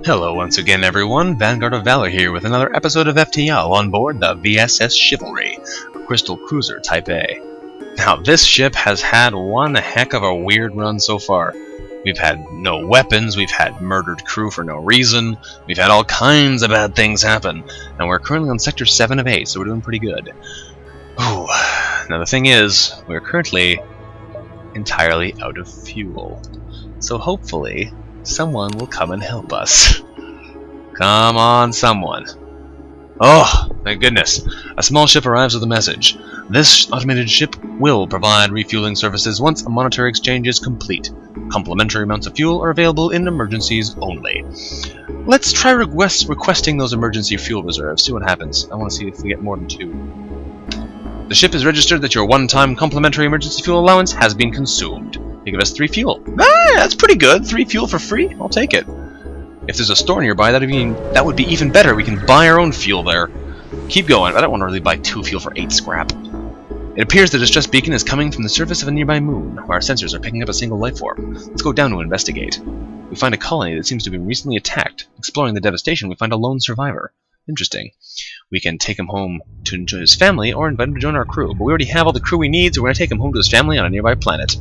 Hello once again everyone, VanguardOfValor here with another episode of FTL on board the VSS Chivalry, a Crystal Cruiser Type A. Now this ship has had one heck of a weird run so far. We've had no weapons, we've had murdered crew for no reason, we've had all kinds of bad things happen, and we're currently on Sector 7 of 8, so we're doing pretty good. Ooh. Now the thing is, we're currently entirely out of fuel, so hopefully someone will come and help us. Come on, someone. Oh, thank goodness. A small ship arrives with a message. This automated ship will provide refueling services once a monetary exchange is complete. Complimentary amounts of fuel are available in emergencies only. Let's try requesting those emergency fuel reserves, see what happens. I want to see if we get more than 2. The ship is registered that your one-time complimentary emergency fuel allowance has been consumed. You give us 3 fuel. Ah, that's pretty good. 3 fuel for free? I'll take it. If there's a store nearby, that would be even better. We can buy our own fuel there. Keep going. I don't want to really buy 2 fuel for 8 scrap. It appears the distress beacon is coming from the surface of a nearby moon, where our sensors are picking up a single life form. Let's go down to investigate. We find a colony that seems to have been recently attacked. Exploring the devastation, we find a lone survivor. Interesting. We can take him home to enjoy his family, or invite him to join our crew. But we already have all the crew we need, so we're going to take him home to his family on a nearby planet.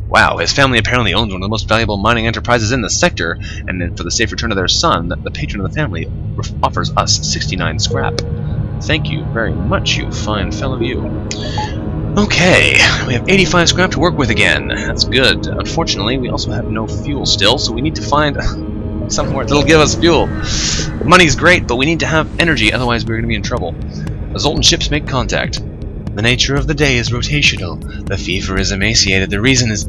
Wow, his family apparently owns one of the most valuable mining enterprises in the sector, and then for the safe return of their son, the patron of the family offers us 69 scrap. Thank you very much, you fine fellow you. Okay, we have 85 scrap to work with again. That's good. Unfortunately, we also have no fuel still, so we need to find somewhere that'll give us fuel. Money's great, but we need to have energy, otherwise we're going to be in trouble. The Zoltan ships make contact. The nature of the day is rotational. The fever is emaciated. The reason is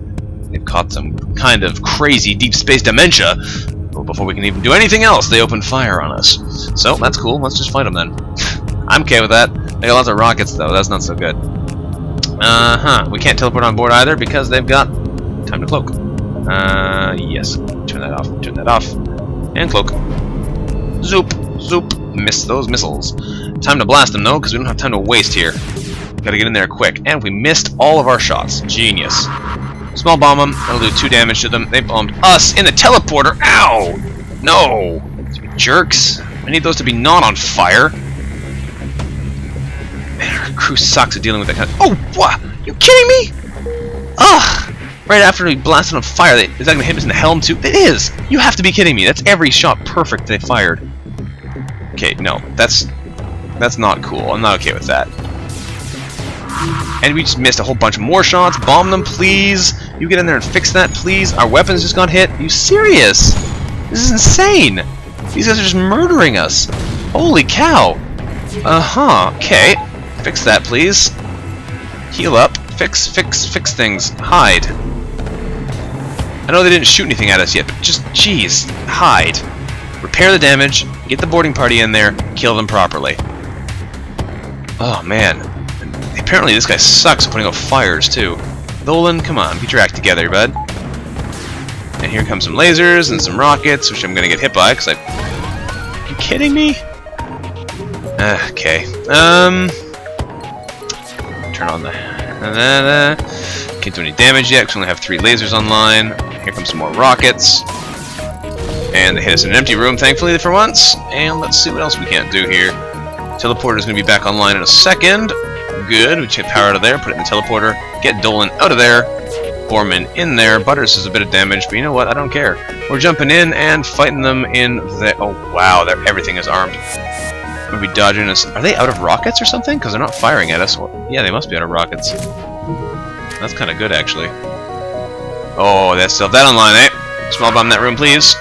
they've caught some kind of crazy deep space dementia. Well, before we can even do anything else, they open fire on us. So, that's cool. Let's just fight them then. I'm okay with that. They got lots of rockets, though. That's not so good. We can't teleport on board either because they've got time to cloak. Yes. Turn that off. Turn that off. And cloak. Zoop. Zoop. Miss those missiles. Time to blast them, though, because we don't have time to waste here. Gotta get in there quick. And we missed all of our shots. Genius. Small bomb them. That'll do 2 damage to them. They bombed us in the teleporter. Ow! No! Jerks. I need those to be not on fire. Man, our crew sucks at dealing with that kind of... Oh, what? You kidding me? Ugh! Right after we blasted on fire, is that going to hit us in the helm too? It is! You have to be kidding me. That's every shot perfect they fired. Okay, no. That's not cool. I'm not okay with that. And we just missed a whole bunch of more shots. Bomb them, please. You get in there and fix that, please. Our weapons just got hit. Are you serious? This is insane. These guys are just murdering us. Holy cow. Okay. Fix that, please. Heal up. Fix things. Hide. I know they didn't shoot anything at us yet, but just, jeez, hide. Repair the damage. Get the boarding party in there. Kill them properly. Oh, man. Apparently this guy sucks at putting out fires, too. Nolan, come on, get your act together, bud. And here comes some lasers and some rockets, which I'm gonna get hit by, because Are you kidding me? Okay. Turn on the... Can't do any damage yet, because we only have 3 lasers online. Here comes some more rockets. And they hit us in an empty room, thankfully, for once. And let's see what else we can't do here. Teleporter's gonna be back online in a second. Good, we take power out of there, put it in the teleporter, get Dolan out of there, Borman in there. Butters is a bit of damage, but you know what, I don't care. We're jumping in and fighting them in the... Oh wow, everything is armed. We'll be dodging us. Are they out of rockets or something? Because they're not firing at us. Well, yeah, they must be out of rockets. That's kind of good, actually. Oh, they still have that online, eh? Small bomb that room, please.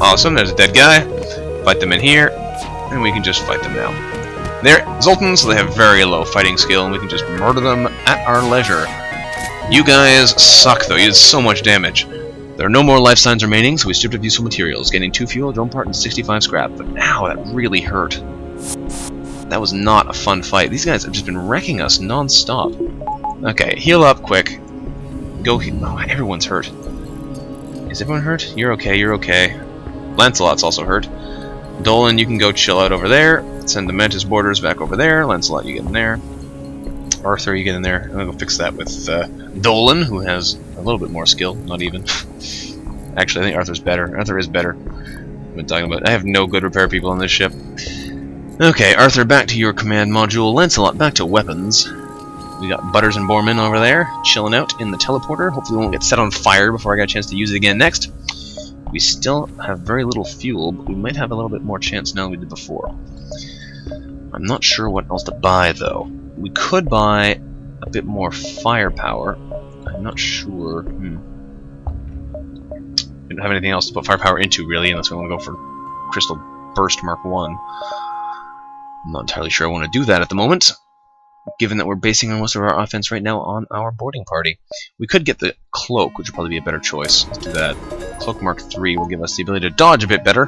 Awesome, there's a dead guy. Fight them in here, and we can just fight them now. They're Zoltans, so they have very low fighting skill, and we can just murder them at our leisure. You guys suck, though. You did so much damage. There are no more life signs remaining, so we stripped of useful materials, gaining 2 fuel, drone part, and 65 scrap. But ow, that really hurt. That was not a fun fight. These guys have just been wrecking us non-stop. Okay, heal up quick. Go heal. Oh, everyone's hurt. Is everyone hurt? You're okay, you're okay. Lancelot's also hurt. Dolan, you can go chill out over there. Send the Mantis Borders back over there. Lancelot, you get in there. Arthur, you get in there. I'm gonna go fix that with Dolan, who has a little bit more skill, not even. Actually, I think Arthur's better. Arthur is better. I've been talking about. I have no good repair people on this ship. Okay, Arthur, back to your command module. Lancelot, back to weapons. We got Butters and Borman over there, chilling out in the teleporter. Hopefully we won't get set on fire before I get a chance to use it again next. We still have very little fuel, but we might have a little bit more chance now than we did before. I'm not sure what else to buy, though. We could buy a bit more firepower. I'm not sure. We don't have anything else to put firepower into, really, unless we want to go for Crystal Burst Mark 1. I'm not entirely sure I want to do that at the moment, given that we're basing most of our offense right now on our boarding party. We could get the Cloak, which would probably be a better choice. Let's do that. Cloak Mark 3 will give us the ability to dodge a bit better,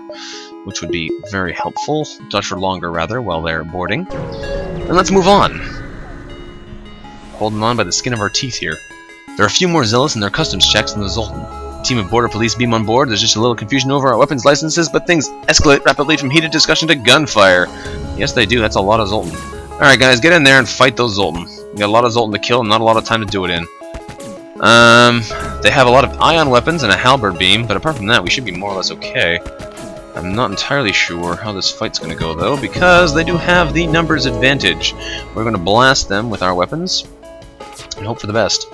which would be very helpful. Dodge for longer, rather, while they're boarding. And let's move on. Holding on by the skin of our teeth here. There are a few more zealous in their customs checks than the Zoltan. A team of border police beam on board. There's just a little confusion over our weapons licenses, but things escalate rapidly from heated discussion to gunfire. Yes, they do. That's a lot of Zoltan. Alright, guys, get in there and fight those Zoltan. We got a lot of Zoltan to kill and not a lot of time to do it in. They have a lot of ion weapons and a halberd beam, but apart from that, we should be more or less okay. I'm not entirely sure how this fight's going to go, though, because they do have the numbers advantage. We're going to blast them with our weapons and hope for the best.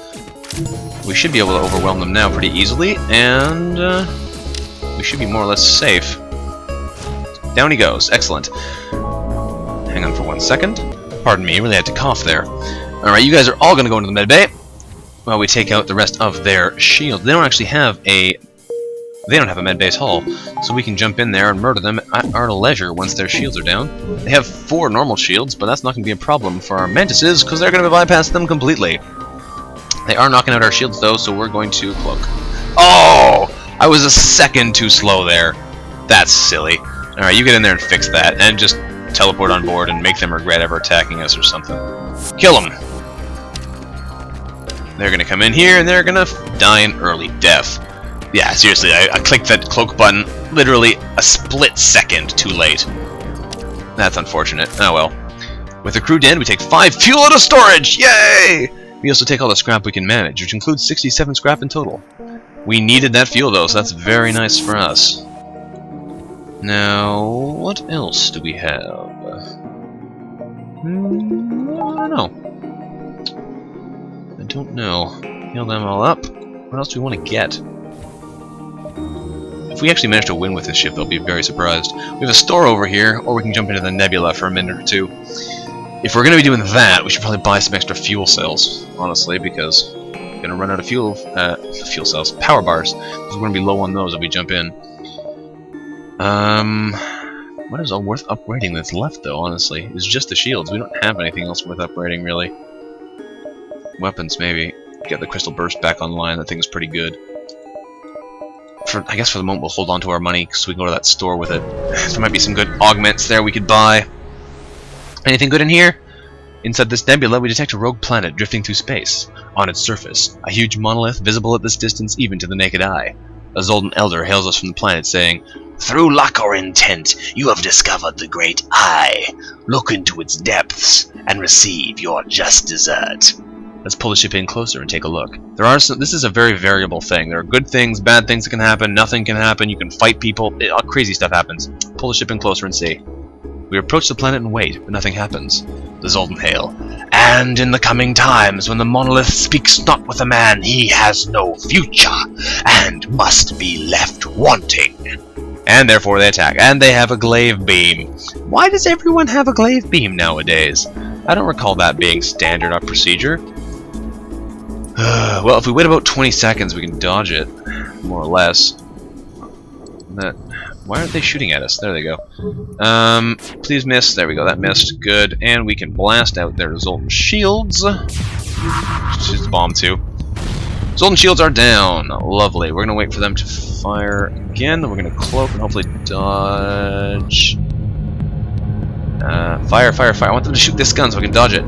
We should be able to overwhelm them now pretty easily, and we should be more or less safe. Down he goes. Excellent. Hang on for 1 second. Pardon me, really had to cough there. Alright, you guys are all going to go into the medbay while we take out the rest of their shields. They don't actually have a... They don't have a medbay at all, so we can jump in there and murder them at our leisure once their shields are down. They have 4 normal shields, but that's not going to be a problem for our mantises, because they're going to bypass them completely. They are knocking out our shields, though, so we're going to cloak. Oh! I was a second too slow there. That's silly. Alright, you get in there and fix that, and just teleport on board and make them regret ever attacking us or something. Kill them! They're gonna come in here, and they're gonna die an early death. Yeah, seriously, I clicked that cloak button literally a split second too late. That's unfortunate. Oh well. With the crew dead, we take 5 fuel out of storage! Yay! We also take all the scrap we can manage, which includes 67 scrap in total. We needed that fuel, though, so that's very nice for us. Now, what else do we have? I don't know. Heal them all up. What else do we want to get? If we actually manage to win with this ship, they'll be very surprised. We have a store over here, or we can jump into the nebula for a minute or two. If we're going to be doing that, we should probably buy some extra fuel cells, honestly, because we're going to run out of fuel cells, power bars, because we're going to be low on those if we jump in. What is all worth upgrading that's left, though, honestly? It's just the shields. We don't have anything else worth upgrading, really. Weapons, maybe. Get the Crystal Burst back online. That thing's pretty good. I guess for the moment we'll hold on to our money, so we can go to that store with it. There might be some good augments there we could buy. Anything good in here? Inside this nebula, we detect a rogue planet drifting through space. On its surface, a huge monolith visible at this distance even to the naked eye. A Zoltan elder hails us from the planet, saying, "Through luck or intent, you have discovered the Great Eye. Look into its depths and receive your just desert." Let's pull the ship in closer and take a look. This is a very variable thing. There are good things, bad things that can happen, nothing can happen, you can fight people, crazy stuff happens. Pull the ship in closer and see. We approach the planet and wait, but nothing happens. The Zoltan hail. "And in the coming times, when the monolith speaks not with a man, he has no future, and must be left wanting." And therefore they attack. And they have a glaive beam. Why does everyone have a glaive beam nowadays? I don't recall that being standard of procedure. Well, if we wait about 20 seconds, we can dodge it, more or less. Why aren't they shooting at us? There they go. Please miss. There we go. That missed. Good. And we can blast out their Zoltan shields. Shoot the bomb too. Zoltan shields are down. Lovely. We're gonna wait for them to fire again. Then we're gonna cloak and hopefully dodge. Fire, fire, fire. I want them to shoot this gun so we can dodge it.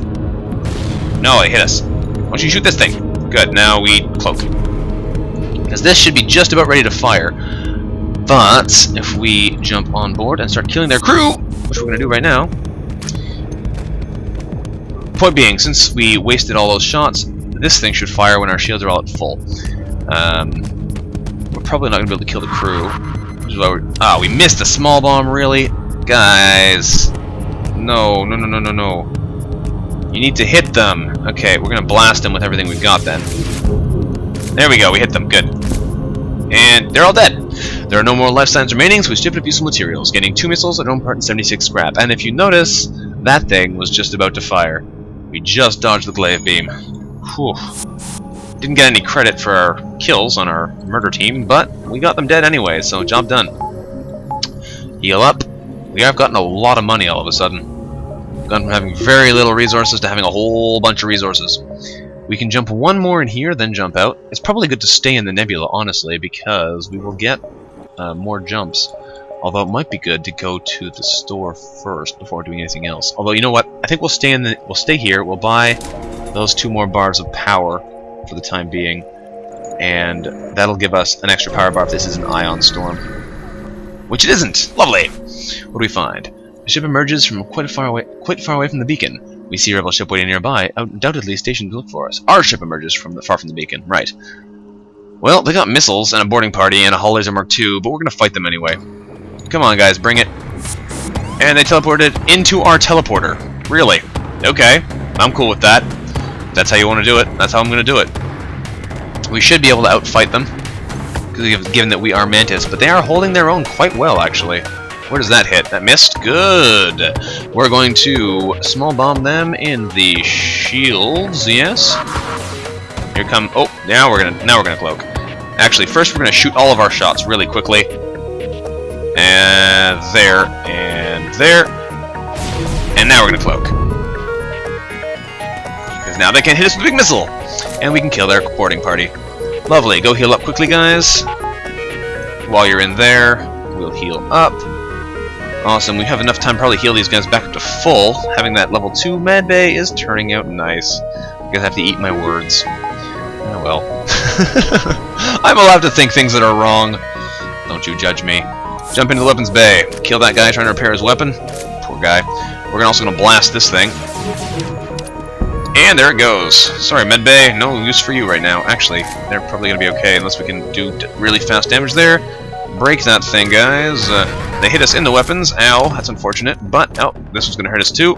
No, they hit us. Why don't you shoot this thing? Good. Now we cloak. Because this should be just about ready to fire. But if we jump on board and start killing their crew, which we're going to do right now. Point being, since we wasted all those shots, this thing should fire when our shields are all at full. We're probably not going to be able to kill the crew. Which is why we're... Ah, we missed a small bomb, really? Guys. No, no, no, no, no, no. You need to hit them. Okay, we're going to blast them with everything we've got then. There we go, we hit them. Good. And they're all dead. There are no more life signs remaining, so we shipped a piece of materials, gaining 2 missiles, an own part, and 76 scrap. And if you notice, that thing was just about to fire. We just dodged the glaive beam. Whew. Didn't get any credit for our kills on our murder team, but we got them dead anyway, so job done. Heal up. We have gotten a lot of money all of a sudden. Gone from having very little resources to having a whole bunch of resources. We can jump one more in here, then jump out. It's probably good to stay in the nebula, honestly, because we will get more jumps. Although it might be good to go to the store first before doing anything else. Although, you know what? I think we'll stay here. We'll buy those 2 more bars of power for the time being, and that'll give us an extra power bar if this is an ion storm. Which it isn't. Lovely. What do we find? The ship emerges from quite far away from the beacon. We see a rebel ship waiting nearby, undoubtedly stationed to look for us. Our ship emerges far from the beacon. Right. Well, they got missiles and a boarding party and a hull laser Mark II, but we're gonna fight them anyway. Come on, guys, bring it. And they teleported into our teleporter. Really? Okay, I'm cool with that. That's how you want to do it. That's how I'm going to do it. We should be able to outfight them, given that we are Mantis, but they are holding their own quite well, actually. Where does that hit? That missed? Good. We're going to small bomb them in the shields. Yes. Here come. Oh, now we're gonna cloak. Actually, first we're gonna shoot all of our shots really quickly. And there, and there, and now we're gonna cloak. Because now they can't hit us with a big missile, and we can kill their boarding party. Lovely. Go heal up quickly, guys. While you're in there, we'll heal up. Awesome. We have enough time to probably heal these guys back up to full. Having that level 2 med bay is turning out nice. I guess I have to eat my words. Oh well. I'm allowed to think things that are wrong. Don't you judge me. Jump into the weapons bay. Kill that guy trying to repair his weapon. Poor guy. We're also going to blast this thing. And there it goes. Sorry, medbay. No use for you right now. Actually, they're probably going to be okay unless we can do really fast damage there. Break that thing, guys. They hit us in the weapons. Ow, that's unfortunate. But, oh, this was going to hurt us too.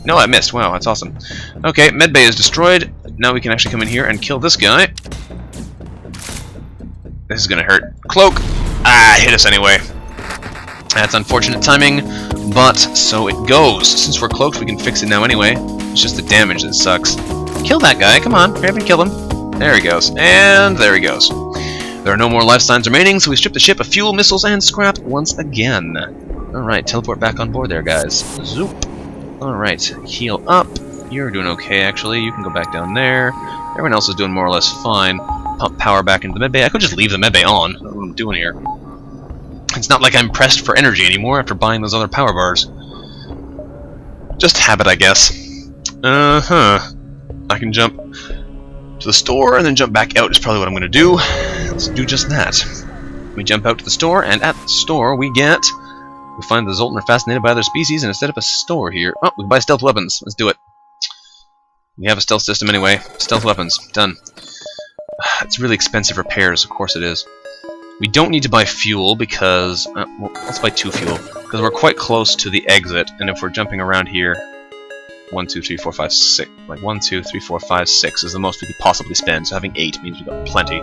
No, I missed. Wow, that's awesome. Okay, medbay is destroyed. Now we can actually come in here and kill this guy. This is going to hurt. Cloak. Ah, hit us anyway. That's unfortunate timing, but so it goes. Since we're cloaked, we can fix it now anyway. It's just the damage that sucks. Kill that guy, come on, hurry up and kill him. There he goes, and there he goes. There are no more life signs remaining, so we strip the ship of fuel, missiles, and scrap once again. Alright, teleport back on board there, guys. Zoop. Alright, heal up. You're doing okay, actually. You can go back down there. Everyone else is doing more or less fine. Pump power back into the medbay. I could just leave the medbay on. I don't know what I'm doing here. It's not like I'm pressed for energy anymore after buying those other power bars. Just habit, I guess. I can jump to the store and then jump back out is probably what I'm going to do. Let's do just that. We jump out to the store, and at the store we find the Zoltan are fascinated by other species, and instead of a store here... Oh, we can buy stealth weapons. Let's do it. We have a stealth system anyway. Stealth weapons. Done. It's really expensive repairs, of course it is. We don't need to buy fuel because... well, let's buy 2 fuel. Because we're quite close to the exit, and if we're jumping around here... 1, 2, 3, 4, 5, 6... Like, 1, 2, 3, 4, 5, 6 is the most we could possibly spend, so having 8 means we've got plenty.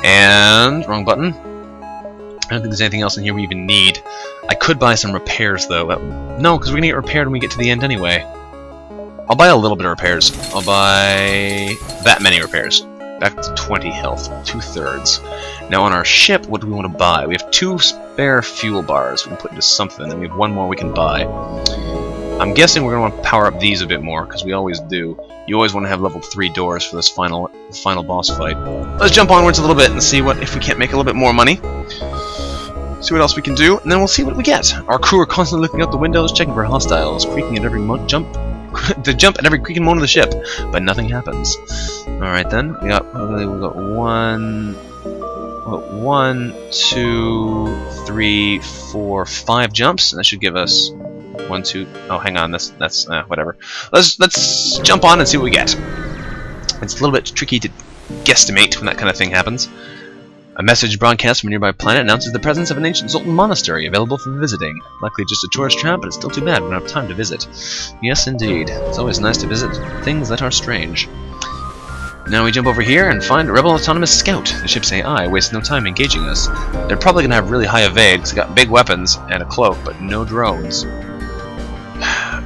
And... wrong button. I don't think there's anything else in here we even need. I could buy some repairs, though. No, because we're gonna get repaired when we get to the end anyway. I'll buy a little bit of repairs. I'll buy... that many repairs. Back to 20 health, 2/3. Now on our ship, what do we want to buy? We have 2 spare fuel bars we can put into something, and we have 1 more we can buy. I'm guessing we're going to want to power up these a bit more, because we always do. You always want to have level 3 doors for this final boss fight. Let's jump onwards a little bit and see if we can't make a little bit more money. See what else we can do, and then we'll see what we get. Our crew are constantly looking out the windows, checking for hostiles, creaking at every jump. To jump at every creak and moan of the ship, but nothing happens. Alright then, we got 1, 2, 3, 4, 5 jumps, and that should give us 1, 2. Oh, hang on, that's whatever. Let's jump on and see what we get. It's a little bit tricky to guesstimate when that kind of thing happens. A message broadcast from a nearby planet announces the presence of an ancient Zoltan monastery available for visiting. Likely just a tourist trap, but it's still too bad we don't have time to visit. Yes, indeed. It's always nice to visit things that are strange. Now we jump over here and find a Rebel Autonomous Scout. The ship's AI wastes no time engaging us. They're probably going to have really high evade because they got big weapons and a cloak, but no drones.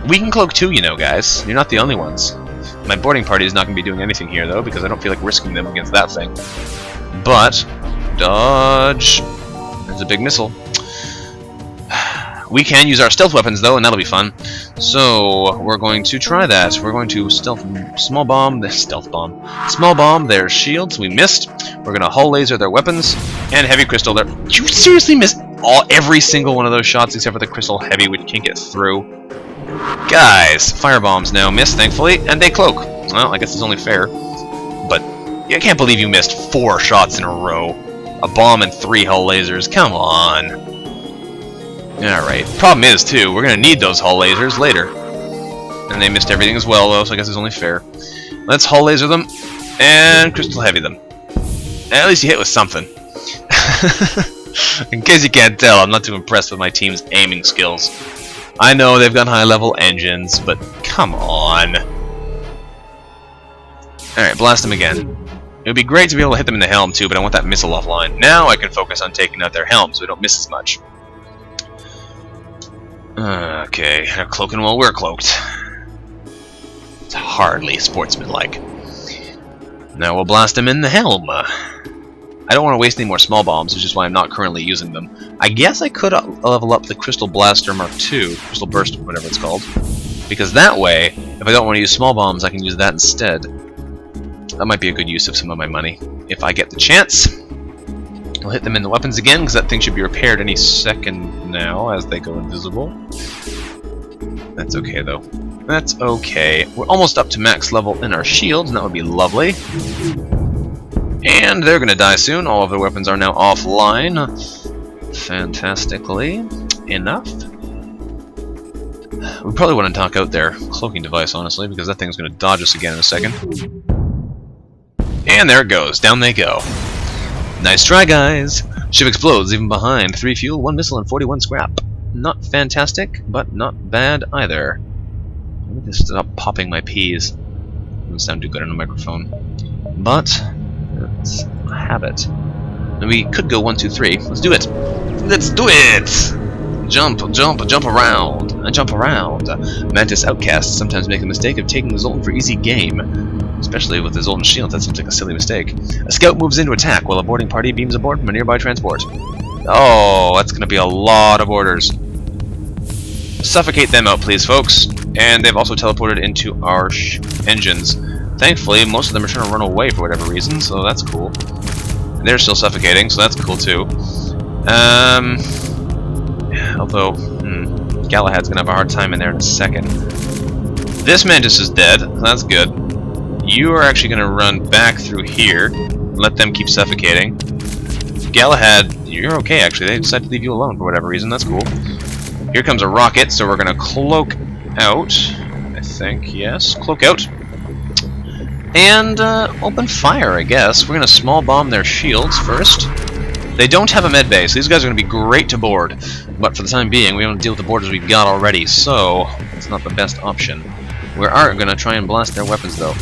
We can cloak too, you know, guys. You're not the only ones. My boarding party is not going to be doing anything here, though, because I don't feel like risking them against that thing. But, dodge. There's a big missile. We can use our stealth weapons, though, and that'll be fun. So, we're going to try that. We're going to small bomb their shields. We missed. We're going to hull laser their weapons, and heavy crystal their... You seriously missed every single one of those shots, except for the crystal heavy, which can't get through. Guys, firebombs now missed, thankfully, and they cloak. Well, I guess it's only fair. But I can't believe you missed 4 shots in a row. A bomb and 3 hull lasers. Come on. Alright. Problem is, too, we're going to need those hull lasers later. And they missed everything as well, though, so I guess it's only fair. Let's hull laser them, and crystal heavy them. At least you hit with something. In case you can't tell, I'm not too impressed with my team's aiming skills. I know they've got high-level engines, but come on. Alright, blast them again. It would be great to be able to hit them in the helm, too, but I want that missile offline. Now I can focus on taking out their helm, so we don't miss as much. Okay, they're cloaking while we're cloaked. It's hardly sportsmanlike. Now we'll blast them in the helm. I don't want to waste any more small bombs, which is why I'm not currently using them. I guess I could level up the Crystal Blaster Mark II, Crystal Burst, whatever it's called. Because that way, if I don't want to use small bombs, I can use that instead. That might be a good use of some of my money. If I get the chance, I'll hit them in the weapons again, because that thing should be repaired any second now, as they go invisible. That's okay, though. That's okay. We're almost up to max level in our shields, and that would be lovely. And they're going to die soon. All of their weapons are now offline. Fantastically enough. We probably want to knock out their cloaking device, honestly, because that thing's going to dodge us again in a second. And there it goes. Down they go. Nice try, guys. Ship explodes, even behind. 3 fuel, 1 missile, and 41 scrap. Not fantastic, but not bad either. Let me just stop popping my peas. Doesn't sound too good on a microphone. But... let's have it. And we could go 1, 2, 3. Let's do it. Let's do it! Jump around. Jump around. Mantis outcasts sometimes make the mistake of taking the Zoltan for easy game. Especially with the Zoltan shield, that seems like a silly mistake. A scout moves in to attack while a boarding party beams aboard from a nearby transport. Oh, that's going to be a lot of orders. Suffocate them out, please, folks. And they've also teleported into our engines. Thankfully, most of them are trying to run away for whatever reason, so that's cool. And they're still suffocating, so that's cool too. Although, Galahad's gonna have a hard time in there in a second. This Mantis is dead, so that's good. You are actually gonna run back through here, and let them keep suffocating. Galahad, you're okay actually, they decided to leave you alone for whatever reason, that's cool. Here comes a rocket, so we're gonna cloak out, I think, yes, cloak out. And open fire, I guess. We're going to small bomb their shields first. They don't have a med bay, so these guys are going to be great to board. But for the time being, we don't deal with the boarders we've got already, so it's not the best option. We are going to try and blast their weapons, though.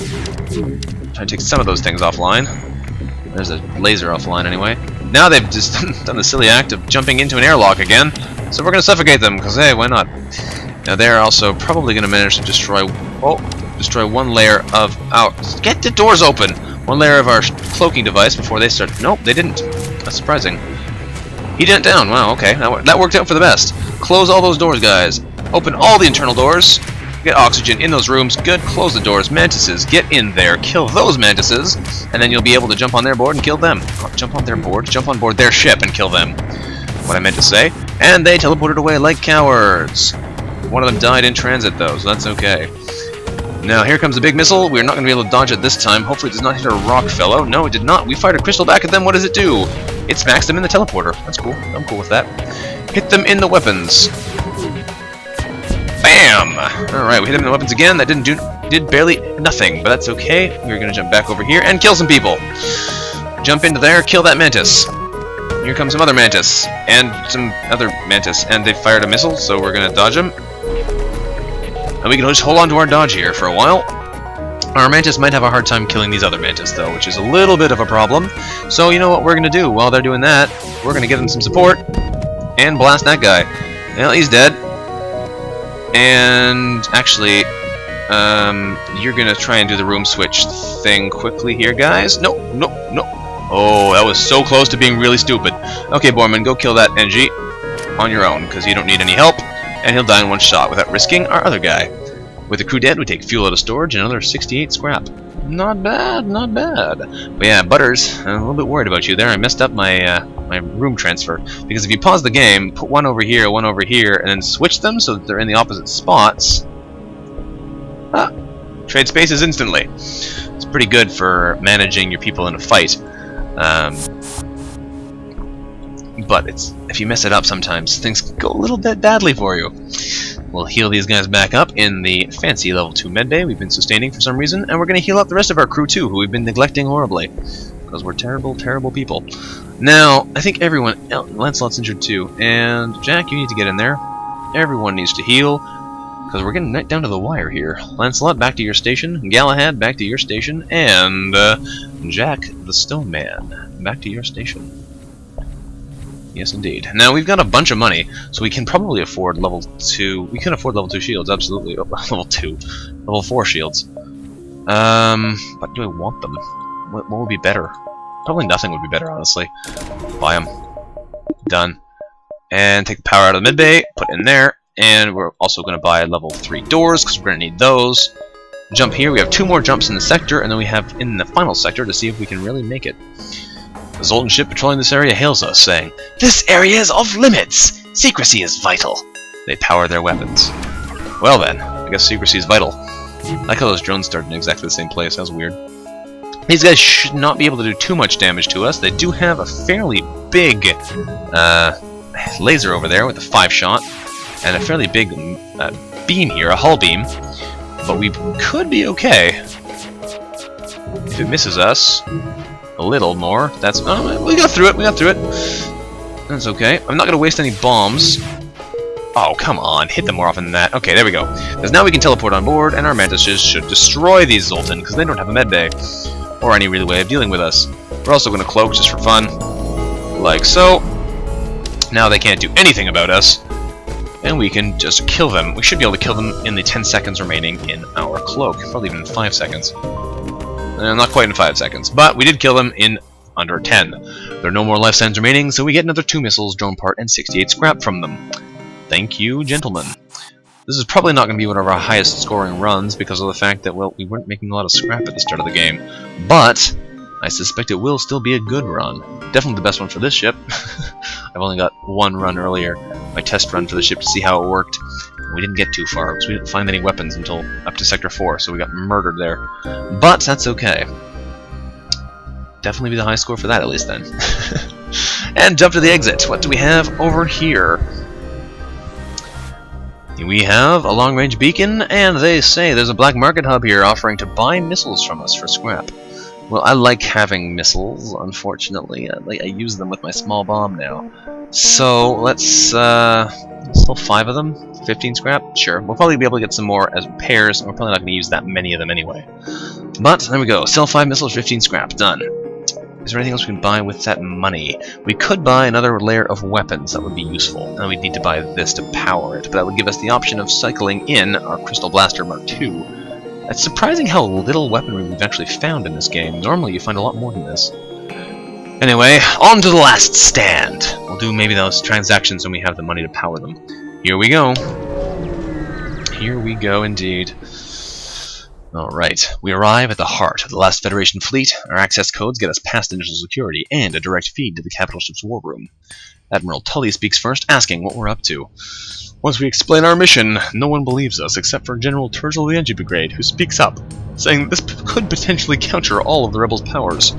Try to take some of those things offline. There's a laser offline, anyway. Now they've just done the silly act of jumping into an airlock again, so we're going to suffocate them, because, hey, why not? Now they're also probably going to manage to destroy... destroy one layer of our... Get the doors open! One layer of our cloaking device before they start... Nope, they didn't. That's surprising. He didn't down. Wow, okay. That worked out for the best. Close all those doors, guys. Open all the internal doors. Get oxygen in those rooms. Good. Close the doors. Mantises, get in there. Kill those mantises. And then you'll be able to jump on their board and kill them. Jump on their board? Jump on board their ship and kill them. What I meant to say. And they teleported away like cowards. One of them died in transit, though, so that's okay. Now, here comes a big missile. We're not going to be able to dodge it this time. Hopefully it does not hit a rock fellow. No, it did not. We fired a crystal back at them. What does it do? It smacks them in the teleporter. That's cool. I'm cool with that. Hit them in the weapons. Bam! Alright, we hit them in the weapons again. That did barely nothing, but that's okay. We're going to jump back over here and kill some people. Jump into there, kill that Mantis. here comes some other mantis, and some other mantis, and they fired a missile, so we're gonna dodge them. And we can just hold on to our dodge here for a while. Our mantis might have a hard time killing these other mantis, though, which is a little bit of a problem. So you know what we're gonna do while they're doing that? We're gonna give them some support and blast that guy. Well, he's dead. And actually, you're gonna try and do the room switch thing quickly here, guys. No. Oh, that was so close to being really stupid. Okay, Borman, go kill that NG on your own, because you don't need any help, and he'll die in one shot without risking our other guy. With the crew dead, we take fuel out of storage and another 68 scrap. Not bad, not bad. But yeah, Butters, I'm a little bit worried about you there. I messed up my my room transfer, because if you pause the game, put one over here, and then switch them so that they're in the opposite spots. Trade spaces instantly. It's pretty good for managing your people in a fight. But if you mess it up sometimes, things can go a little bit badly for you. We'll heal these guys back up in the fancy level 2 medbay we've been sustaining for some reason, and we're going to heal up the rest of our crew too, who we've been neglecting horribly. Because we're terrible, terrible people. Now, I think everyone... Lancelot's injured too, and Jack, you need to get in there. Everyone needs to heal, because we're getting down to the wire here. Lancelot, back to your station. Galahad, back to your station. And Jack, the Stone Man, back to your station. Yes, indeed. Now, we've got a bunch of money, so we can probably afford level 2... We can afford level 2 shields, absolutely. Level 2. Level 4 shields. But do I want them? What would be better? Probably nothing would be better, honestly. Buy them. Done. And take the power out of the mid-bay, put it in there, and we're also going to buy level 3 doors, because we're going to need those. Jump here, we have 2 more jumps in the sector, and then we have in the final sector to see if we can really make it. The Zoltan ship patrolling this area hails us, saying, "This area is off limits! Secrecy is vital!" They power their weapons. Well then, I guess secrecy is vital. I like how those drones started in exactly the same place, that was weird. These guys should not be able to do too much damage to us. They do have a fairly big laser over there with a 5-shot, and a fairly big beam here, a hull beam. But we could be okay. If it misses us a little more, that's... Oh, we got through it, That's okay. I'm not going to waste any bombs. Oh, come on, hit them more often than that. Okay, there we go. Because now we can teleport on board, and our mantises should destroy these Zoltan, because they don't have a medbay, or any really way of dealing with us. We're also going to cloak just for fun, like so. Now they can't do anything about us, and we can just kill them. We should be able to kill them in the 10 seconds remaining in our cloak, probably even in 5 seconds. Not quite in 5 seconds, but we did kill them in under 10. There are no more life signs remaining, so we get another 2 missiles, drone part, and 68 scrap from them. Thank you, gentlemen. This is probably not going to be one of our highest scoring runs because of the fact that, well, we weren't making a lot of scrap at the start of the game. But I suspect it will still be a good run. Definitely the best one for this ship. I've only got 1 run earlier, my test run for the ship to see how it worked. We didn't get too far because we didn't find any weapons until up to Sector 4, so we got murdered there. But that's okay. Definitely be the high score for that, at least, then. And jump to the exit. What do we have over here? We have a long-range beacon, and they say there's a black market hub here offering to buy missiles from us for scrap. Well, I like having missiles, unfortunately. I use them with my small bomb now. So, let's sell 5 of them. 15 scrap? Sure. We'll probably be able to get some more as pairs, and we're probably not going to use that many of them anyway. But, there we go. Sell 5 missiles, 15 scrap. Done. Is there anything else we can buy with that money? We could buy another layer of weapons. That would be useful. And we'd need to buy this to power it. But that would give us the option of cycling in our Crystal Blaster Mark II. It's surprising how little weaponry we've actually found in this game. Normally you find a lot more than this. Anyway, on to the last stand. We'll do maybe those transactions when we have the money to power them. Here we go. Here we go indeed. Alright, we arrive at the heart of the last Federation fleet. Our access codes get us past initial security and a direct feed to the capital ship's war room. Admiral Tully speaks first, asking what we're up to. Once we explain our mission, no one believes us except for General Turtle of the Engine Brigade, who speaks up, saying that this could potentially counter all of the rebels' powers.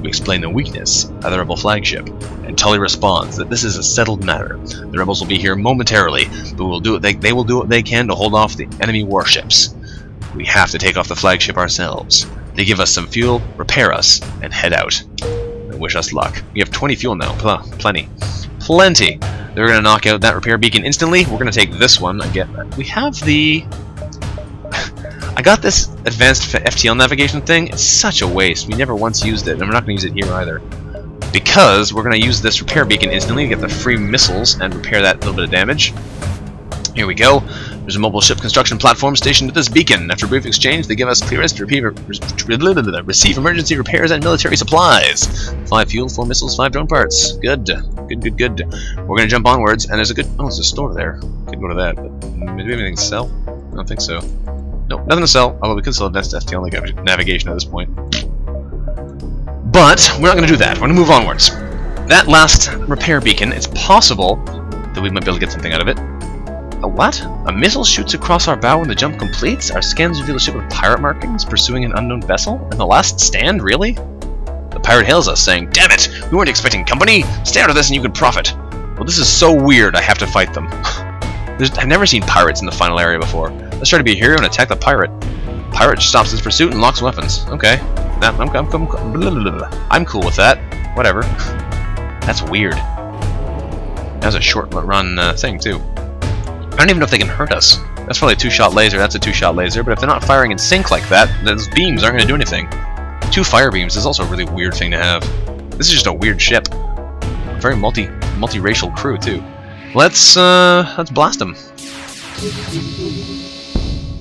We explain the weakness of the rebel flagship, and Tully responds that this is a settled matter. The rebels will be here momentarily, but they will do what they can to hold off the enemy warships. We have to take off the flagship ourselves. They give us some fuel, repair us, and head out. wish us luck. We have 20 fuel now. Plenty. Plenty. They're going to knock out that repair beacon instantly. We're going to take this one again. We have the... I got this advanced FTL navigation thing. It's such a waste. We never once used it, and we're not going to use it here either. Because we're going to use this repair beacon instantly to get the free missiles and repair that little bit of damage. Here we go. There's a mobile ship construction platform stationed at this beacon. After a brief exchange, they give us clearance to receive emergency repairs and military supplies. 5 fuel, 4 missiles, 5 drone parts. Good. Good. We're going to jump onwards, and there's a good... Oh, there's a store there. Could go to that, but do we have anything to sell? I don't think so. Nope, nothing to sell, although we could sell advanced FTL navigation at this point. But we're not going to do that. We're going to move onwards. That last repair beacon, it's possible that we might be able to get something out of it. A what? A missile shoots across our bow when the jump completes? Our scans reveal a ship with pirate markings pursuing an unknown vessel? And the last stand, really? The pirate hails us, saying, "Damn it! We weren't expecting company! Stay out of this and you can profit!" Well, this is so weird, I have to fight them. I've never seen pirates in the final area before. Let's try to be a hero and attack the pirate. Pirate stops his pursuit and locks weapons. Okay. I'm cool with that. Whatever. That's weird. That was a short run thing, too. I don't even know if they can hurt us. That's probably a 2-shot laser. That's a 2-shot laser. But if they're not firing in sync like that, those beams aren't going to do anything. 2 fire beams is also a really weird thing to have. This is just a weird ship. A very multi-racial crew, too. Let's blast them.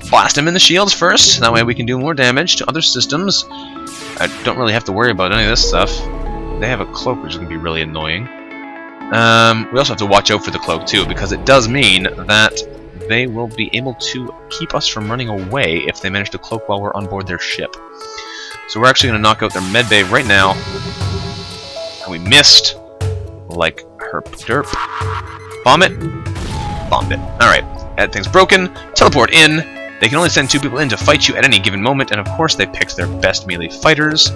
Blast them in the shields first. That way we can do more damage to other systems. I don't really have to worry about any of this stuff. They have a cloak, which is going to be really annoying. We also have to watch out for the cloak, too, because it does mean that they will be able to keep us from running away if they manage to cloak while we're on board their ship. So we're actually going to knock out their medbay right now. And we missed. Like herp derp. Bomb it. Bombed it. Alright. That thing's broken. Teleport in. They can only send 2 people in to fight you at any given moment, and of course they picked their best melee fighters.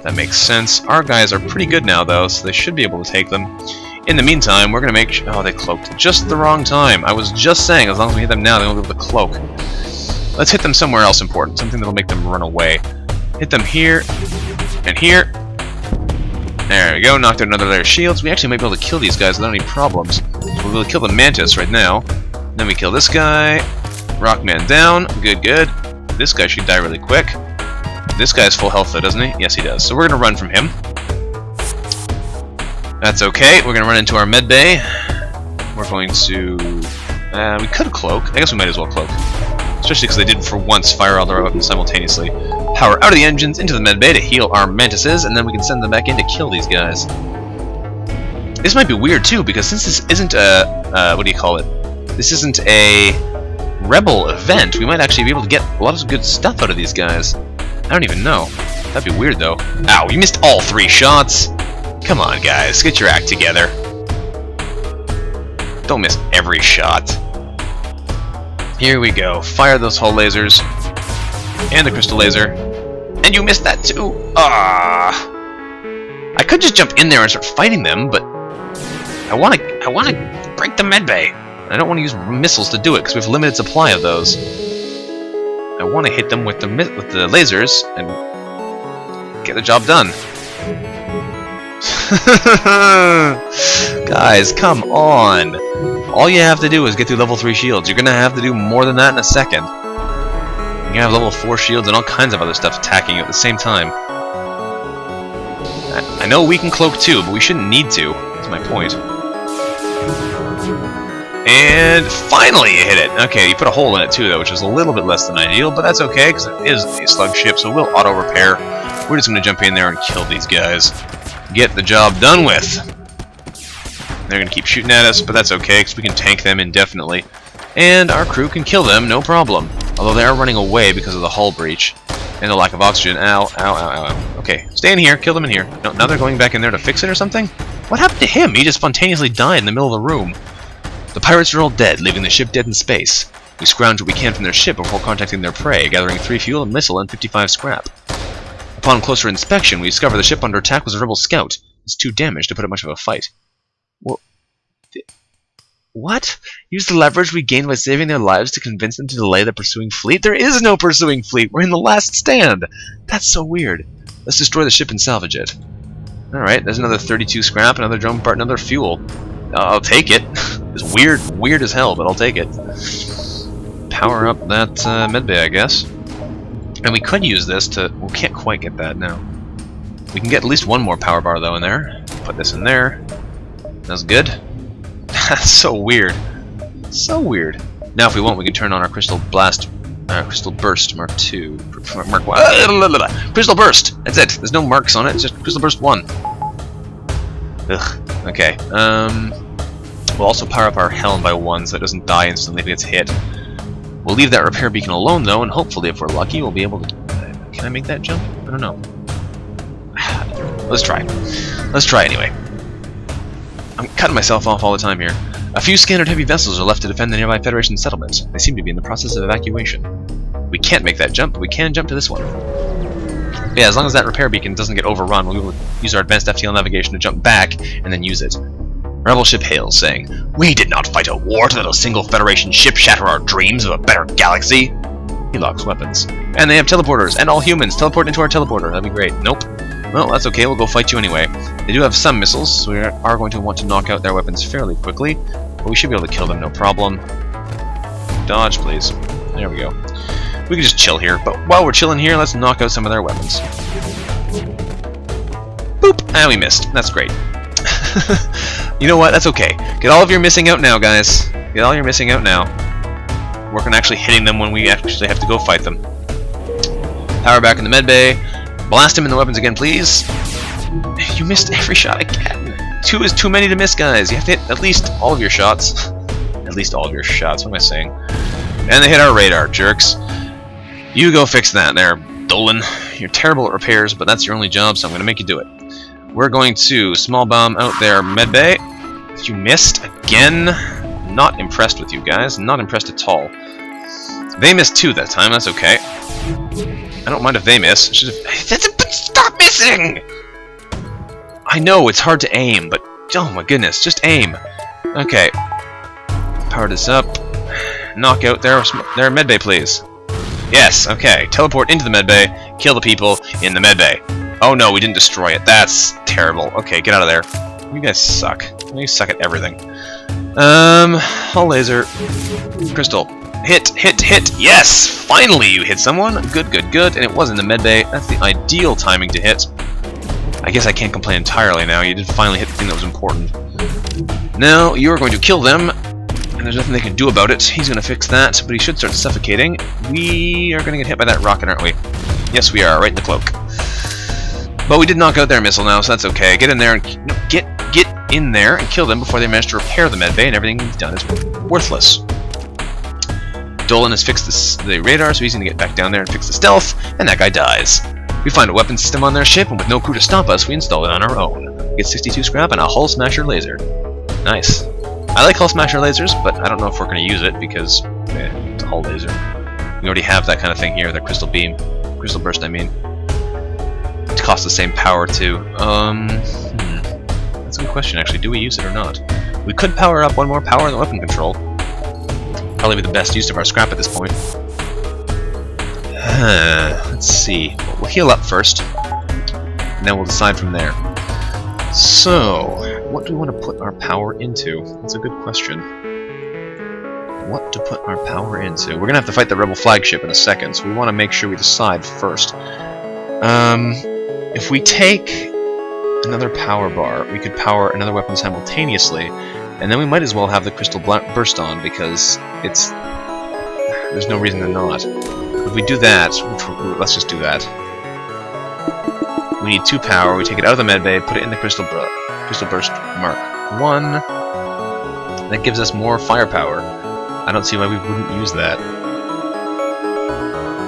That makes sense. Our guys are pretty good now, though, so they should be able to take them. In the meantime, we're going to make sure... Oh, they cloaked just the wrong time. I was just saying, as long as we hit them now, they won't be able to cloak. Let's hit them somewhere else important, something that'll make them run away. Hit them here, and here. There we go, knocked out another layer of shields. We actually might be able to kill these guys without any problems. We'll be able to kill the Mantis right now. Then we kill this guy. Rockman down. Good. This guy should die really quick. This guy's full health though, doesn't he? Yes, he does. So we're going to run from him. That's okay. We're going to run into our medbay. We're going to... we could cloak. I guess we might as well cloak. Especially because they did, for once, fire all their weapons simultaneously. Power out of the engines into the medbay to heal our mantises, and then we can send them back in to kill these guys. This might be weird, too, because since this isn't a... what do you call it? This isn't a rebel event, we might actually be able to get a lot of good stuff out of these guys. I don't even know. That'd be weird, though. Ow, you missed all 3 shots! Come on, guys, get your act together. Don't miss every shot. Here we go. Fire those hull lasers. And the crystal laser. And you missed that, too! Ah! I could just jump in there and start fighting them, but... I wanna break the medbay. I don't want to use missiles to do it, because we have a limited supply of those. I want to hit them with the lasers and get the job done. Guys, come on! All you have to do is get through level 3 shields. You're going to have to do more than that in a second. You're going to have level 4 shields and all kinds of other stuff attacking you at the same time. I know we can cloak too, but we shouldn't need to. That's my point. And finally you hit it! Okay, you put a hole in it too, though, which is a little bit less than ideal, but that's okay, because it is a slug ship, so we'll auto-repair. We're just going to jump in there and kill these guys. Get the job done with! They're going to keep shooting at us, but that's okay, because we can tank them indefinitely. And our crew can kill them, no problem. Although they are running away because of the hull breach. And the lack of oxygen. Ow, ow, ow, ow, ow. Okay, stay in here, kill them in here. No, now they're going back in there to fix it or something? What happened to him? He just spontaneously died in the middle of the room. The pirates are all dead, leaving the ship dead in space. We scrounge what we can from their ship before contacting their prey, gathering 3 fuel, a missile, and 55 scrap. Upon closer inspection, we discover the ship under attack was a rebel scout. It's too damaged to put up much of a fight. Well, what? Use the leverage we gained by saving their lives to convince them to delay the pursuing fleet? There is no pursuing fleet! We're in the last stand! That's so weird. Let's destroy the ship and salvage it. Alright, there's another 32 scrap, another drone part, another fuel. I'll take it. It's weird as hell, but I'll take it. Power up that medbay, I guess. And we could use this to... we can't quite get that now. We can get at least one more power bar, though, in there. Put this in there. That's good. That's so weird. So weird. Now, if we want, we can turn on our Crystal Blast... Crystal Burst Mark II. Mark 1. Crystal Burst! That's it. There's no marks on it. It's just Crystal Burst 1. Ugh. Okay. We'll also power up our helm by 1 so it doesn't die instantly if it gets hit. We'll leave that repair beacon alone, though, and hopefully, if we're lucky, we'll be able to... can I make that jump? I don't know. Let's try. Let's try anyway. I'm cutting myself off all the time here. A few scattered heavy vessels are left to defend the nearby Federation settlement. They seem to be in the process of evacuation. We can't make that jump, but we can jump to this one. Yeah, as long as that repair beacon doesn't get overrun, we'll be able to use our advanced FTL navigation to jump back and then use it. Rebel ship hails, saying, "We did not fight a war to let a single Federation ship shatter our dreams of a better galaxy." He locks weapons. And they have teleporters, and all humans teleport into our teleporter. That'd be great. Nope. Well, that's okay, we'll go fight you anyway. They do have some missiles, so we are going to want to knock out their weapons fairly quickly, but we should be able to kill them no problem. Dodge, please. There we go. We can just chill here, but while we're chilling here, let's knock out some of their weapons. Boop! And we missed. That's great. You know what? That's okay. Get all of your missing out now, guys. Get all your missing out now. Work on actually hitting them when we actually have to go fight them. Power back in the medbay. Blast him in the weapons again, please. You missed every shot again. 2 is too many to miss, guys. You have to hit at least all of your shots. At least all of your shots. What am I saying? And they hit our radar, jerks. You go fix that there, Dolan. You're terrible at repairs, but that's your only job, so I'm going to make you do it. We're going to small bomb out their medbay. You missed again. Not impressed with you guys. Not impressed at all. They missed 2 that time. That's okay. I don't mind if they miss. Stop missing! I know it's hard to aim, but oh my goodness, just aim. Okay. Power this up. Knock out their medbay, please. Yes. Okay. Teleport into the medbay. Kill the people in the medbay. Oh no, we didn't destroy it. That's terrible. Okay, get out of there. You guys suck. You suck at everything. Hull laser. Crystal. Hit! Yes! Finally you hit someone! Good. And it was in the medbay. That's the ideal timing to hit. I guess I can't complain entirely now. You did finally hit the thing that was important. Now, you are going to kill them, and there's nothing they can do about it. He's going to fix that, but he should start suffocating. We are going to get hit by that rocket, aren't we? Yes, we are, right in the cloak. But we did knock out their missile now, so that's okay. Get in there and get in there and kill them before they manage to repair the medbay, and everything he's done is worthless. Dolan has fixed the radar, so he's going to get back down there and fix the stealth, and that guy dies. We find a weapon system on their ship, and with no crew to stop us, we install it on our own. We get 62 scrap and a hull smasher laser. Nice. I like hull smasher lasers, but I don't know if we're going to use it because it's a hull laser. We already have that kind of thing here, the crystal beam. Crystal burst, I mean. It costs the same power, too. That's a good question, actually. Do we use it or not? We could power up one more power in the weapon control. Probably be the best use of our scrap at this point. Let's see. We'll heal up first, and then we'll decide from there. So, what do we want to put our power into? That's a good question. What to put our power into? We're going to have to fight the Rebel Flagship in a second, so we want to make sure we decide first. If we take another power bar, we could power another weapon simultaneously, and then we might as well have the Crystal Burst on, because there's no reason to not. If we do that, let's just do that. We need 2 power, we take it out of the medbay, put it in the Crystal Burst Mark 1. That gives us more firepower. I don't see why we wouldn't use that.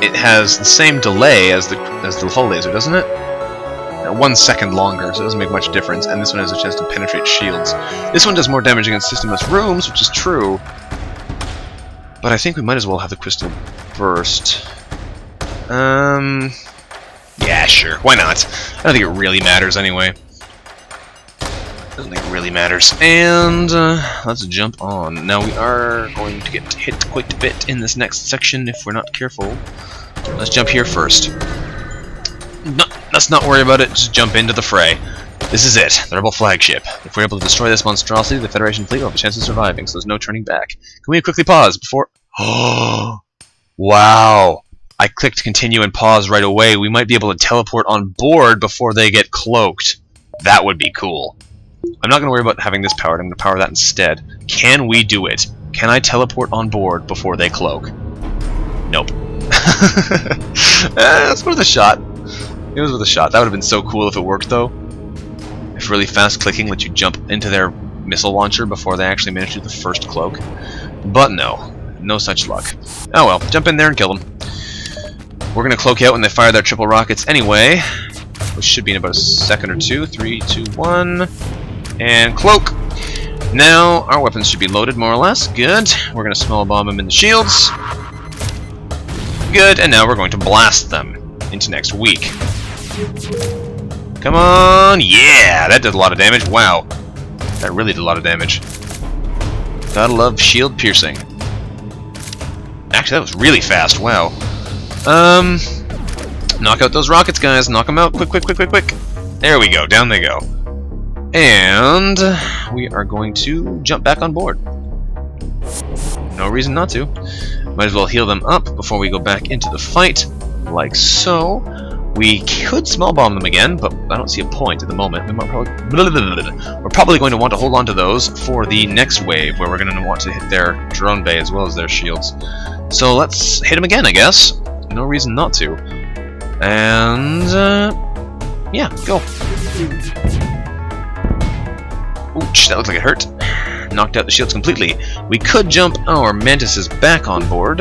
It has the same delay as the hull laser, doesn't it? 1 second longer, so it doesn't make much difference, and this one has a chance to penetrate shields. This one does more damage against systemless rooms, which is true, but I think we might as well have the Crystal Burst. Yeah, sure, why not? I don't think it really matters anyway. I don't think it really matters. And let's jump on. Now we are going to get hit quite a bit in this next section if we're not careful. Let's jump here first. Let's not worry about it, just jump into the fray. This is it, the rebel flagship. If we're able to destroy this monstrosity, the Federation fleet will have a chance of surviving, so there's no turning back. Can we quickly pause before... Oh! Wow! I clicked continue and pause right away. We might be able to teleport on board before they get cloaked. That would be cool. I'm not going to worry about having this powered. I'm going to power that instead. Can we do it? Can I teleport on board before they cloak? Nope. That's worth a shot. It was worth a shot. That would have been so cool if it worked, though. If really fast clicking lets you jump into their missile launcher before they actually manage to do the first cloak. But no. No such luck. Oh well, jump in there and kill them. We're going to cloak out when they fire their triple rockets anyway, which should be in about a second or two. 3, 2, 1, and cloak. Now, our weapons should be loaded more or less. Good. We're going to small bomb them in the shields. Good, and now we're going to blast them into next week. Come on! Yeah! That did a lot of damage. Wow. That really did a lot of damage. Gotta love shield piercing. Actually, that was really fast. Wow. Knock out those rockets, guys. Knock them out. Quick, quick, quick, quick, quick. There we go. Down they go. And we are going to jump back on board. No reason not to. Might as well heal them up before we go back into the fight. Like so. We could small bomb them again, but I don't see a point at the moment. We're probably going to want to hold on to those for the next wave, where we're going to want to hit their drone bay as well as their shields. So let's hit them again, I guess. No reason not to. And yeah, go. Ouch, that looked like it hurt. Knocked out the shields completely. We could jump our mantises back on board.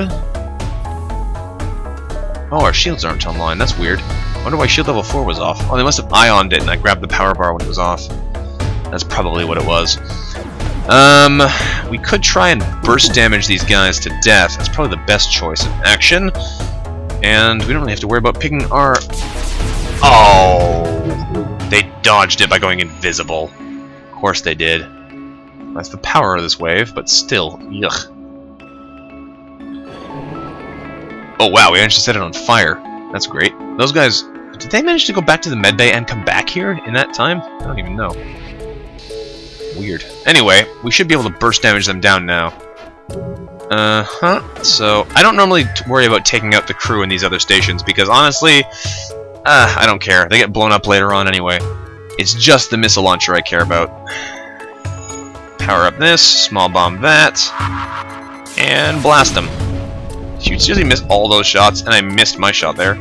Oh, our shields aren't online. That's weird. I wonder why shield level 4 was off. Oh, they must have ioned it and I grabbed the power bar when it was off. That's probably what it was. We could try and burst damage these guys to death. That's probably the best choice of action. And we don't really have to worry about picking our... Oh! They dodged it by going invisible. Of course they did. That's the power of this wave, but still, yuck. Oh wow, we managed to set it on fire. That's great. Those guys... Did they manage to go back to the medbay and come back here in that time? I don't even know. Weird. Anyway, we should be able to burst damage them down now. So, I don't normally worry about taking out the crew in these other stations, because honestly, I don't care. They get blown up later on anyway. It's just the missile launcher I care about. Power up this, small bomb that, and blast them. You seriously missed all those shots, and I missed my shot there.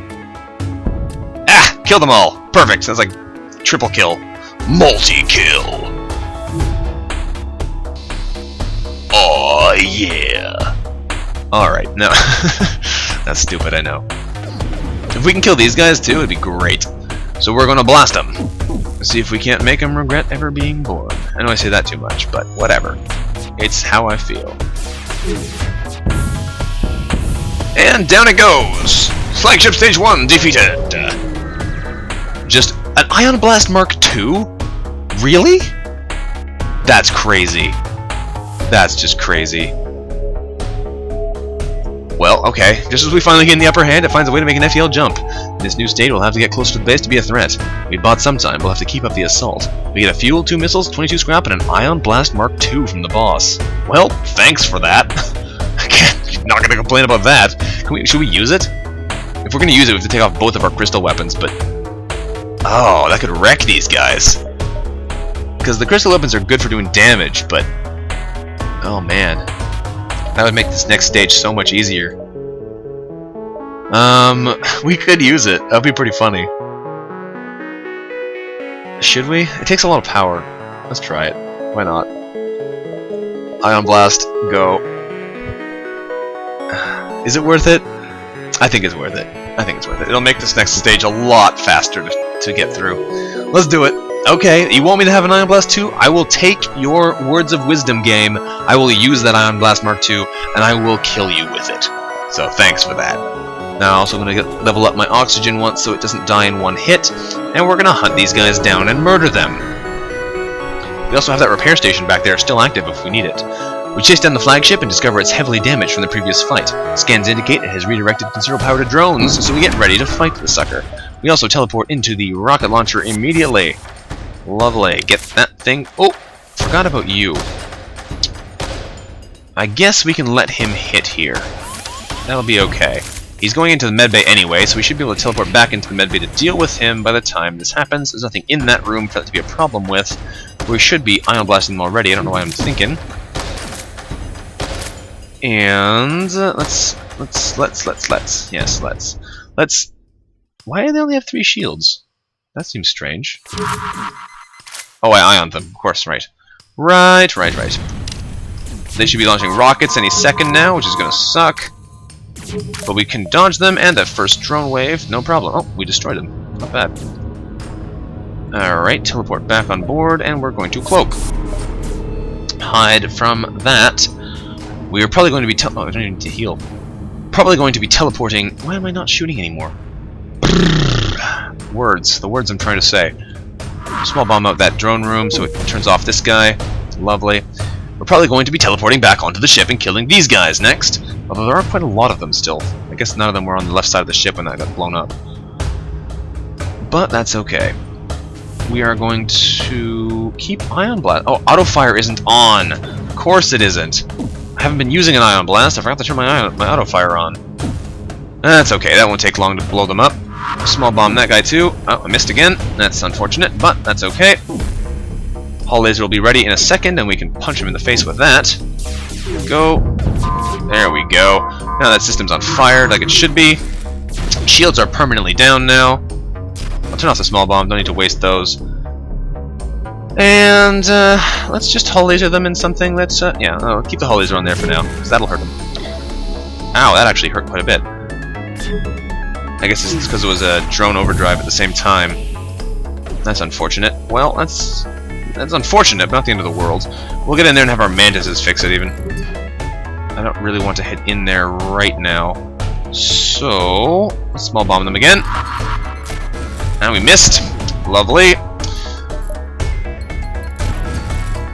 Ah! Kill them all! Perfect! That's like triple kill. Multi-kill! Oh yeah! Alright, no. That's stupid, I know. If we can kill these guys too, it'd be great. So we're gonna blast them. See if we can't make them regret ever being born. I know I say that too much, but whatever. It's how I feel. And down it goes! Flagship Stage 1 defeated! Just an Ion Blast Mark II? Really? That's crazy. That's just crazy. Well, okay. Just as we finally gain the upper hand, it finds a way to make an FTL jump. In this new state, we'll have to get closer to the base to be a threat. We bought some time, we'll have to keep up the assault. We get a fuel, 2 missiles, 22 scrap, and an Ion Blast Mark II from the boss. Well, thanks for that. Not gonna complain about that. Should we use it? If we're gonna use it, we have to take off both of our crystal weapons, but... Oh, that could wreck these guys. Because the crystal weapons are good for doing damage, but... Oh man. That would make this next stage so much easier. We could use it. That would be pretty funny. Should we? It takes a lot of power. Let's try it. Why not? Ion Blast, go. Is it worth it? I think it's worth it. I think it's worth it. It'll make this next stage a lot faster to get through. Let's do it. Okay, you want me to have an Ion Blast 2? I will take your words of wisdom game, I will use that Ion Blast Mark II, and I will kill you with it. So thanks for that. Now I'm also going to level up my oxygen once so it doesn't die in one hit, and we're going to hunt these guys down and murder them. We also have that repair station back there still active if we need it. We chase down the flagship and discover it's heavily damaged from the previous fight. Scans indicate it has redirected considerable power to drones, so we get ready to fight the sucker. We also teleport into the rocket launcher immediately. Lovely. Get that thing. Oh, forgot about you. I guess we can let him hit here. That'll be okay. He's going into the medbay anyway, so we should be able to teleport back into the medbay to deal with him by the time this happens. There's nothing in that room for that to be a problem with. We should be ion blasting them already. I don't know why I'm thinking. And let's. Why do they only have 3 shields? That seems strange. Oh, I ioned them. Of course, right. Right. They should be launching rockets any second now, which is going to suck. But we can dodge them, and that first drone wave, no problem. Oh, we destroyed them. Not bad. Alright, teleport back on board, and we're going to cloak. Hide from that. We are probably going to be oh, I don't even need to heal. Probably going to be teleporting. Why am I not shooting anymore? Words. The words I'm trying to say. Small bomb out that drone room so it turns off this guy. Lovely. We're probably going to be teleporting back onto the ship and killing these guys next. Although there are quite a lot of them still. I guess none of them were on the left side of the ship when that got blown up. But that's okay. We are going to keep ion blast. Oh, auto fire isn't on. Of course it isn't. I haven't been using an ion blast. I forgot to turn my auto fire on. That's okay. That won't take long to blow them up. Small bomb that guy too. Oh, I missed again. That's unfortunate, but that's okay. Hull laser will be ready in a second, and we can punch him in the face with that. Go. There we go. Now that system's on fire like it should be. Shields are permanently down now. I'll turn off the small bomb. Don't need to waste those. And let's just hull laser them in something that's yeah. I'll keep the hull laser on there for now, because that'll hurt them. Ow, that actually hurt quite a bit. I guess it's because it was a drone overdrive at the same time. That's unfortunate. Well, that's unfortunate, but not the end of the world. We'll get in there and have our mantises fix it, even. I don't really want to hit in there right now. So, let's small bomb them again. And we missed. Lovely.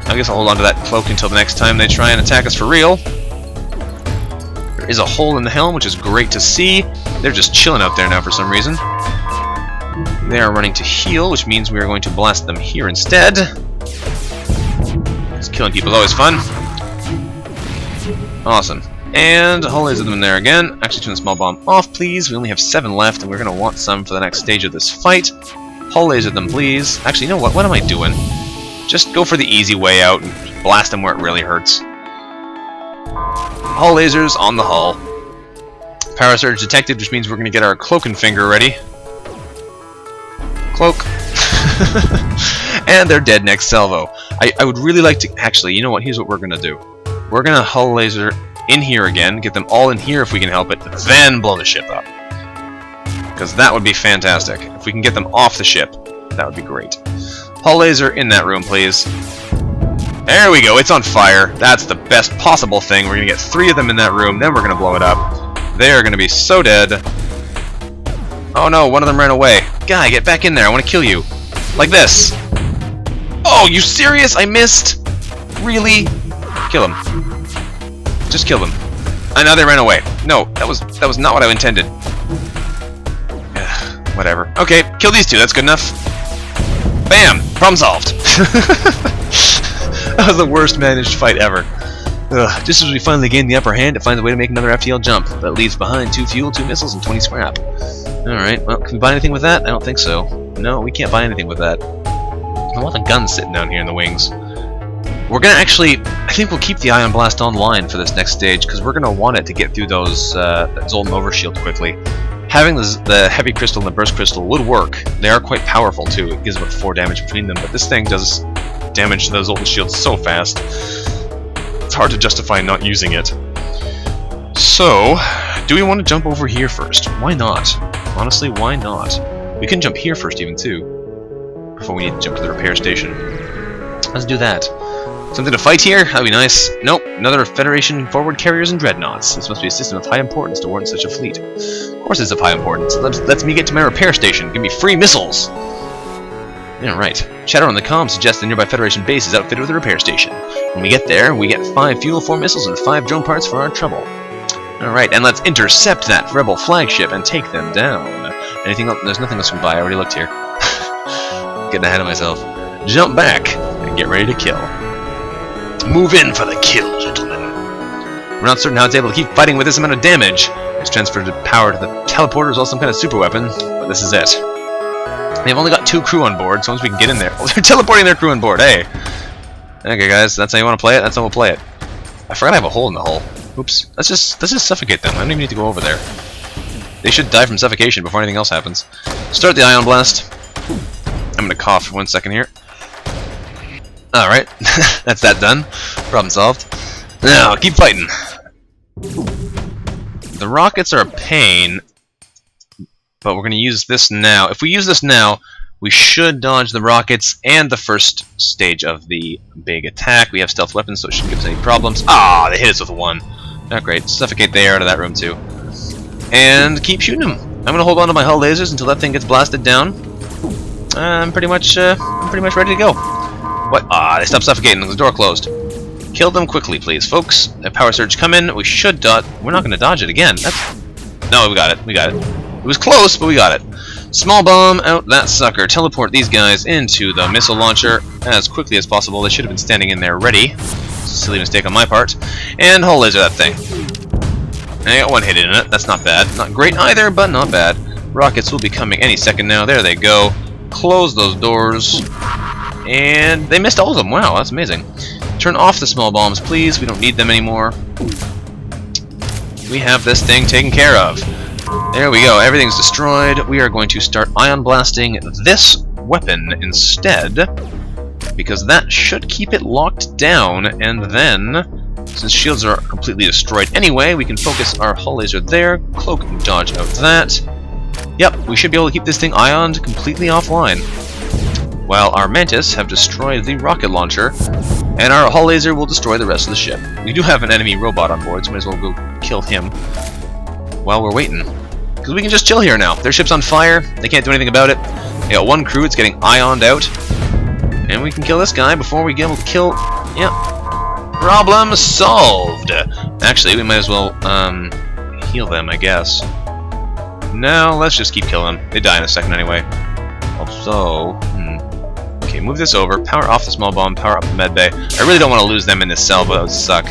I guess I'll hold on to that cloak until the next time they try and attack us for real. There is a hole in the helm, which is great to see. They're just chilling out there now for some reason. They are running to heal, which means we are going to blast them here instead. Because killing people is always fun. Awesome. And hull laser them in there again. Actually, turn the small bomb off, please. We only have 7 left, and we're going to want some for the next stage of this fight. Hull laser them, please. Actually, you know what? What am I doing? Just go for the easy way out and blast them where it really hurts. Hull lasers on the hull. Power surge detected, which means we're going to get our cloaking finger ready. Cloak. And they're dead next salvo. I would really like to... Actually, you know what? Here's what we're going to do. We're going to hull laser in here again, get them all in here if we can help it, then blow the ship up. Because that would be fantastic. If we can get them off the ship, that would be great. Hull laser in that room, please. There we go, it's on fire. That's the best possible thing. We're going to get 3 of them in that room, then we're going to blow it up. They are going to be so dead. Oh no, one of them ran away. Guy, get back in there, I want to kill you. Like this. Oh, you serious? I missed? Really? Kill him. Just kill them. And now they ran away. No, that was not what I intended. Whatever. Okay, kill these 2, that's good enough. Bam! Problem solved. That was the worst managed fight ever. Ugh. Just as we finally gain the upper hand, it finds a way to make another FTL jump, but it leaves behind 2 fuel, 2 missiles, and 20 scrap. Alright, well, can we buy anything with that? I don't think so. No, we can't buy anything with that. I want the guns sitting down here in the wings. We're gonna actually... I think we'll keep the Ion Blast online for this next stage, because we're gonna want it to get through those Zoltan Overshield quickly. Having the Heavy Crystal and the Burst Crystal would work. They are quite powerful, too. It gives about 4 damage between them, but this thing does damage to those Zoltan Shields so fast. It's hard to justify not using it. So, do we want to jump over here first? Why not? Honestly, why not? We can jump here first even, too. Before we need to jump to the repair station. Let's do that. Something to fight here? That'd be nice. Nope, another Federation forward carriers and dreadnoughts. This must be a system of high importance to warrant such a fleet. Of course it's of high importance. Let's me get to my repair station. Give me free missiles! Yeah, right. Chatter on the comm suggests the nearby Federation base is outfitted with a repair station. When we get there, we get 5 fuel, 4 missiles, and 5 drone parts for our trouble. Alright, and let's intercept that rebel flagship and take them down. Anything else? There's nothing else we can buy. I already looked here. Getting ahead of myself. jump back and get ready to kill. Move in for the kill, gentlemen. We're not certain how it's able to keep fighting with this amount of damage. It's transferred power to the teleporter as well, some kind of super weapon, but this is it. They've only got 2 crew on board, so once we can get in there... Oh, they're teleporting their crew on board, hey! Okay, guys, that's how you want to play it? That's how we'll play it. I forgot I have a hole in the hull. Oops. Let's just suffocate them. I don't even need to go over there. They should die from suffocation before anything else happens. Start the ion blast. I'm gonna cough for 1 second here. Alright, that's that done. Problem solved. Now, keep fighting. The rockets are a pain, but we're going to use this now. If we use this now, we should dodge the rockets and the first stage of the big attack. We have stealth weapons, so it shouldn't give us any problems. Ah, they hit us with 1. Not great. Suffocate the air out of that room, too. And keep shooting them. I'm going to hold on to my hull lasers until that thing gets blasted down. I'm pretty much ready to go. What? Ah, they stopped suffocating. The door closed. Kill them quickly, please, folks. A power surge come in. We should dodge. We're not going to dodge it again. No, we got it. We got it. It was close, but we got it. Small bomb out that sucker. Teleport these guys into the missile launcher as quickly as possible. They should have been standing in there ready. Silly mistake on my part. And hull laser that thing. I got 1 hit in it. That's not bad. Not great either, but not bad. Rockets will be coming any second now. There they go. Close those doors. And they missed all of them. Wow, that's amazing. Turn off the small bombs, please. We don't need them anymore. We have this thing taken care of. There we go. Everything's destroyed. We are going to start ion blasting this weapon instead, because that should keep it locked down, and then, since shields are completely destroyed anyway, we can focus our hull laser there, cloak and dodge out that. Yep, we should be able to keep this thing ioned completely offline. While our Mantis have destroyed the rocket launcher, and our hull laser will destroy the rest of the ship. We do have an enemy robot on board, so might as well go kill him while we're waiting. Because we can just chill here now. Their ship's on fire, they can't do anything about it. They got 1 crew, it's getting ioned out. And we can kill this guy before we get able to kill... Yeah. Problem solved! Actually, we might as well, heal them, I guess. No, let's just keep killing them. They die in a second anyway. Also... Okay, move this over, power off the small bomb, power up the med bay. I really don't want to lose them in this cell, but that would suck.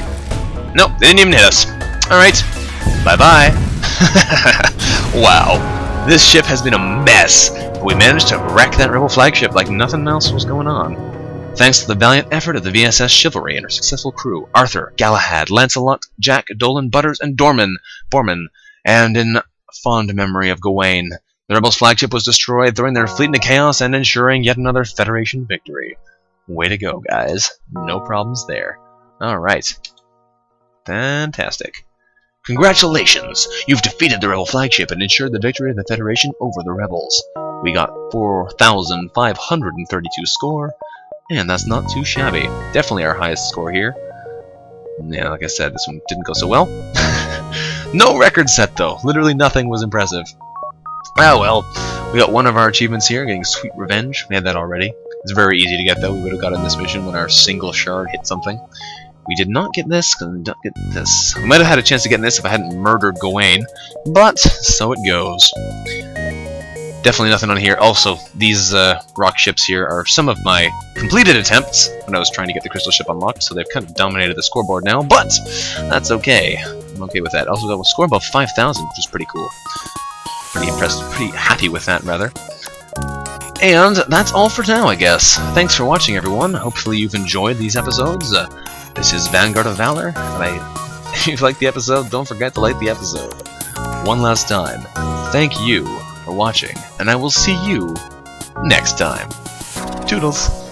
Nope, they didn't even hit us. Alright, bye-bye. Wow, this ship has been a mess, but we managed to wreck that rebel flagship like nothing else was going on. Thanks to the valiant effort of the VSS Chivalry and her successful crew, Arthur, Galahad, Lancelot, Jack, Dolan, Butters, and Borman, and in fond memory of Gawain, the rebels' flagship was destroyed, throwing their fleet into chaos and ensuring yet another Federation victory. Way to go, guys. No problems there. Alright. Fantastic. Congratulations! You've defeated the rebel flagship and ensured the victory of the Federation over the rebels. We got 4,532 score, and that's not too shabby. Definitely our highest score here. Yeah, like I said, this one didn't go so well. No record set, though. Literally nothing was impressive. Ah, well, we got 1 of our achievements here, getting Sweet Revenge. We had that already. It's very easy to get, though. We would have gotten this mission when our single shard hit something. We did not get this, because we did not get this. We might have had a chance to get this if I hadn't murdered Gawain, but so it goes. Definitely nothing on here. Also, these rock ships here are some of my completed attempts when I was trying to get the crystal ship unlocked, so they've kind of dominated the scoreboard now, but that's okay. I'm okay with that. Also got a score above 5,000, which is pretty cool. Pretty impressed, pretty happy with that, rather. And that's all for now, I guess. Thanks for watching, everyone. Hopefully you've enjoyed these episodes. This is Vanguard of Valor, and if you liked the episode, don't forget to like the episode. One last time, thank you for watching, and I will see you next time. Toodles!